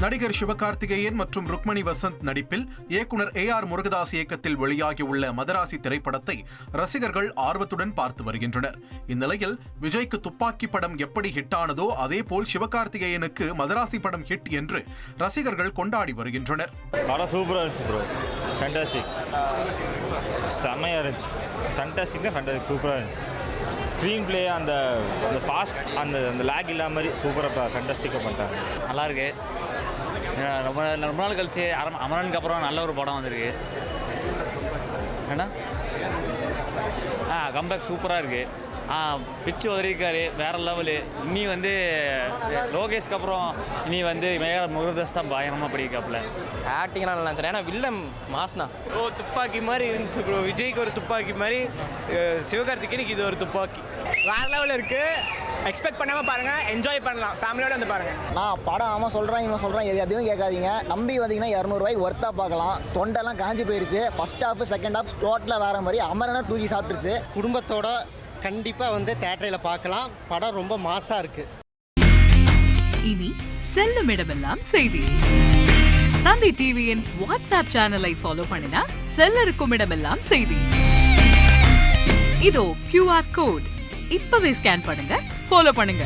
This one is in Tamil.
நடிகர் சிவகார்த்திகேயன் மற்றும் ருக்மணி வசந்த் நடிப்பில் இயக்குனர் AR முருகதாஸ் இயக்கத்தில் வெளியாகியுள்ள மதராசி திரைப்படத்தை ரசிகர்கள் ஆர்வத்துடன் பார்த்து வருகின்றனர். இந்நிலையில் விஜய்க்கு துப்பாக்கி படம் எப்படி ஹிட்டானதோ அதேபோல் சிவகார்த்திகேயனுக்கு மதராசி படம் ஹிட் என்று ரசிகர்கள் கொண்டாடி வருகின்றனர். படம் சூப்பரா இருந்துச்சு ப்ரோ, ஃபேண்டாஸ்டிக், செமையா இருந்துச்சு, ஃபேண்டாஸ்டிக்னா ஃபேண்டாஸ்டிக், சூப்பரா இருந்துச்சு. ஸ்க்ரீன் பிளே அந்த ஃபாஸ்ட் அந்த லேக் இல்லாத மாதிரி சூப்பராக ஃபேண்டாஸ்டிக்காக பண்ணிட்டாங்க. நல்லாயிருக்கு. ரொம்ப நாள் கழிச்சு அமரனுக்கு அப்புறம் நல்ல ஒரு படம் வந்திருக்கு. ஏன்னா கம்பேக் சூப்பராக இருக்குது. பிச்சு உதறிக்காரு, வேற லெவலு. இனி வந்து லோகேஷ்க்கு அப்புறம் இனி வந்து முருகதாஸ் தான் பயங்கரமாக படிக்காப்புல. ஆக்டிங்லாம் நல்லா இருந்துச்சு. ஏன்னா வில்லம் மாஸ்னா துப்பாக்கி மாதிரி இருந்துச்சு ப்ரோ. விஜய்க்கு ஒரு துப்பாக்கி மாதிரி, சிவகார்த்திகேயனுக்கு இது ஒரு துப்பாக்கி. வேற லெவலில் இருக்குது. எக்ஸ்பெக்ட் பண்ணாமல் பாருங்கள், என்ஜாய் பண்ணலாம், ஃபேமிலியோடு வந்து பாருங்கள். நான் படம் அவன் சொல்கிறேன் இவன் சொல்கிறேன் எதுவும் கேட்காதீங்க. நம்பி வந்தீங்கன்னா 200 ரூபாய்க்கு ஒர்த்தாக பார்க்கலாம். தொண்டெல்லாம் காஞ்சி போயிருச்சு. ஃபர்ஸ்ட் ஹாஃப் செகண்ட் ஹாஃப் டோட்டலாக வேறு மாதிரி அமரனை தூக்கி சாப்பிட்டுருச்சு. குடும்பத்தோட கண்டிப்பாக வந்து தியேட்டரில் பார்க்கலாம். படம் ரொம்ப மாசாக இருக்குது. இனி செல்லும் இடமெல்லாம் செய்தி. தந்தி டிவியின் வாட்ஸ்அப் சேனலை ஃபாலோ பண்ணினா செல்ல இருக்கும் இடமெல்லாம் செய்தி. இதோ QR கோட் இப்பவே ஸ்கேன் பண்ணுங்க, ஃபாலோ பண்ணுங்க.